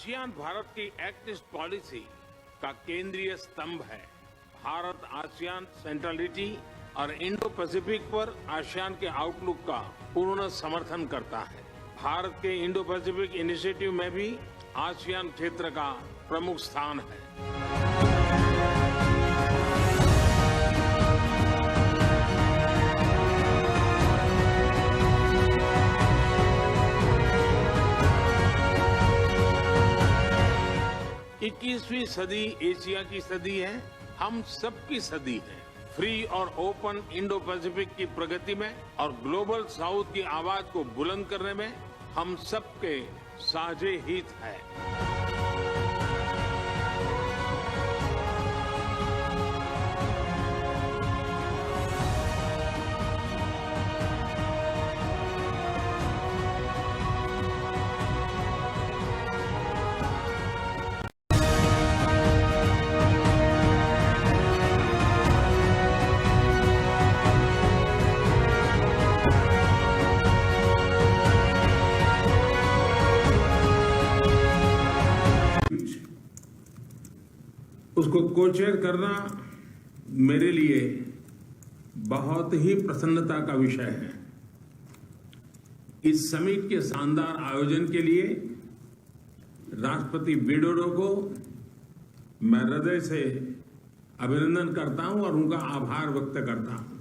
ASEAN Bharat की act east policy का केंद्रीय स्तंभ है। भारत आसियान सेंट्रलिटी और इंडो पैसिफिक पर आसियान के आउटलुक का पूर्ण समर्थन करता है। भारत के इंडो पैसिफिक इनिशिएटिव में भी आसियान क्षेत्र का प्रमुख स्थान है। इक्कीसवीं सदी एशिया की सदी है, हम सबकी सदी है। फ्री और ओपन इंडो पैसिफिक की प्रगति में और ग्लोबल साउथ की आवाज को बुलंद करने में हम सबके साझे हित है। उसको को-चेयर करना मेरे लिए बहुत ही प्रसन्नता का विषय है। इस समिट के शानदार आयोजन के लिए राष्ट्रपति विडोडो को मैं हृदय से अभिनंदन करता हूं और उनका आभार व्यक्त करता हूं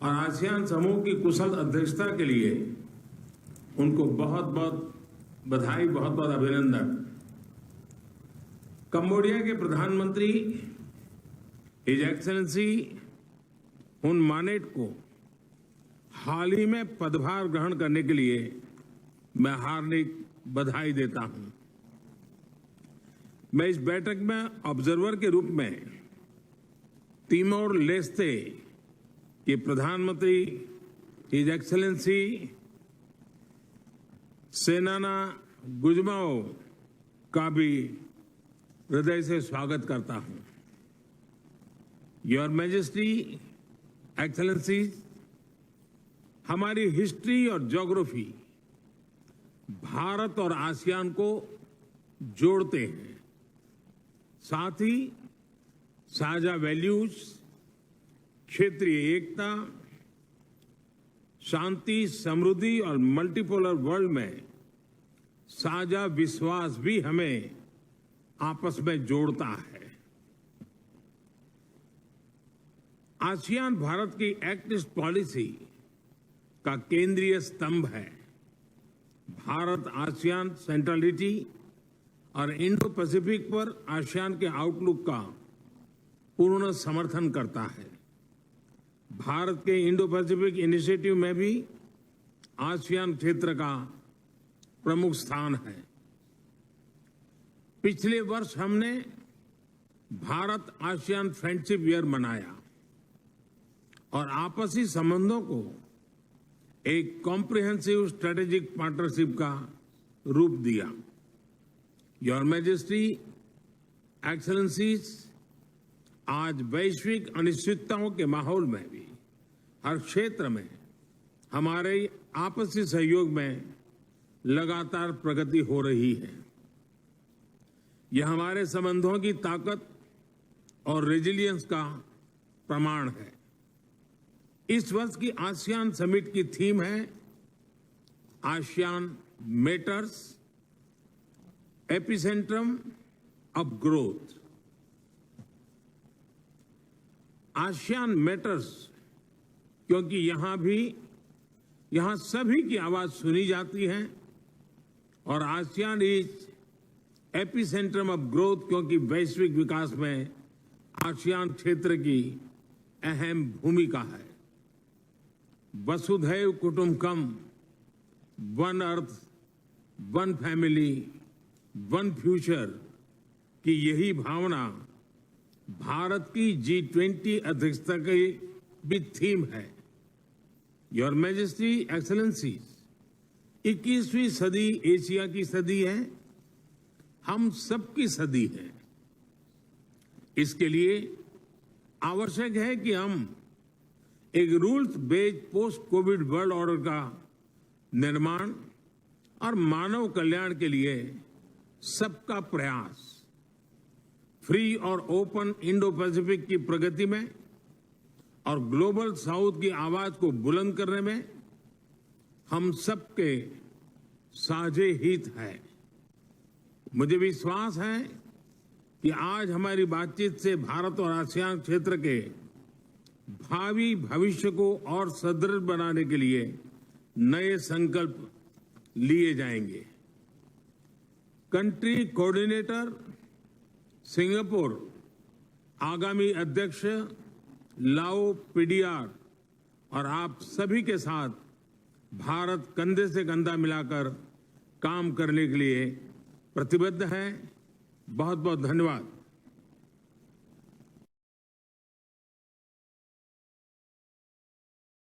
और आसियान समूह की कुशल अध्यक्षता के लिए उनको बहुत बहुत बधाई, बहुत बहुत अभिनंदन। कंबोडिया के प्रधानमंत्री हिज एक्सेलेंसी हुन मानेट को हाल ही में पदभार ग्रहण करने के लिए मैं हार्दिक बधाई देता हूं। मैं इस बैठक में ऑब्जर्वर के रूप में तिमोर लेस्ते के प्रधानमंत्री हिज एक्सेलेंसी सेनाना गुजमाओ का भी हृदय से स्वागत करता हूं। योर मैजेस्टी, एक्सेलेंसी, हमारी हिस्ट्री और ज्योग्राफी भारत और आसियान को जोड़ते हैं। साथ ही साझा वैल्यूज, क्षेत्रीय एकता, शांति, समृद्धि और मल्टीपोलर वर्ल्ड में साझा विश्वास भी हमें आपस में जोड़ता है। आसियान भारत की एक्ट ईस्ट पॉलिसी का केंद्रीय स्तंभ है। भारत आसियान सेंट्रलिटी और इंडो पैसिफिक पर आसियान के आउटलुक का पूर्ण समर्थन करता है। भारत के इंडो पैसिफिक इनिशिएटिव में भी आसियान क्षेत्र का प्रमुख स्थान है। पिछले वर्ष हमने भारत आसियान फ्रेंडशिप ईयर मनाया और आपसी संबंधों को एक कॉम्प्रिहेंसिव स्ट्रेटेजिक पार्टनरशिप का रूप दिया। योर मैजेस्टी, एक्सेलेंसीज, आज वैश्विक अनिश्चितताओं के माहौल में भी हर क्षेत्र में हमारे आपसी सहयोग में लगातार प्रगति हो रही है। यह हमारे संबंधों की ताकत और रेजिलियंस का प्रमाण है। इस वर्ष की आसियान समिट की थीम है ASEAN matters, epicentrum of growth. ASEAN matters क्योंकि यहां सभी की आवाज सुनी जाती है और ASEAN is epicentrum of growth क्योंकि वैश्विक विकास में आसियान क्षेत्र की अहम भूमिका है। वसुधैव कुटुंबकम, one earth, one family, one future की यही भावना भारत की G20 अध्यक्षता की भी थीम है। योर मैजेस्टी, एक्सेलेंसीज, 21वीं सदी एशिया की सदी है, हम सबकी सदी है। इसके लिए आवश्यक है कि हम एक rules based post Covid world order का निर्माण और मानव कल्याण के लिए सबका प्रयास फ्री और ओपन इंडो पैसिफिक की प्रगति में और ग्लोबल साउथ की आवाज को बुलंद करने में हम सबके साझे हित है। मुझे विश्वास है कि आज हमारी बातचीत से भारत और आसियान क्षेत्र के भावी भविष्य को और सुदृढ़ बनाने के लिए नए संकल्प लिए जाएंगे। कंट्री कोऑर्डिनेटर सिंगापुर आगामी अध्यक्ष लाओ पीडीआर और आप सभी के साथ भारत कंधे से कंधा मिलाकर काम करने के लिए प्रतिबद्ध है। बहुत बहुत धन्यवाद।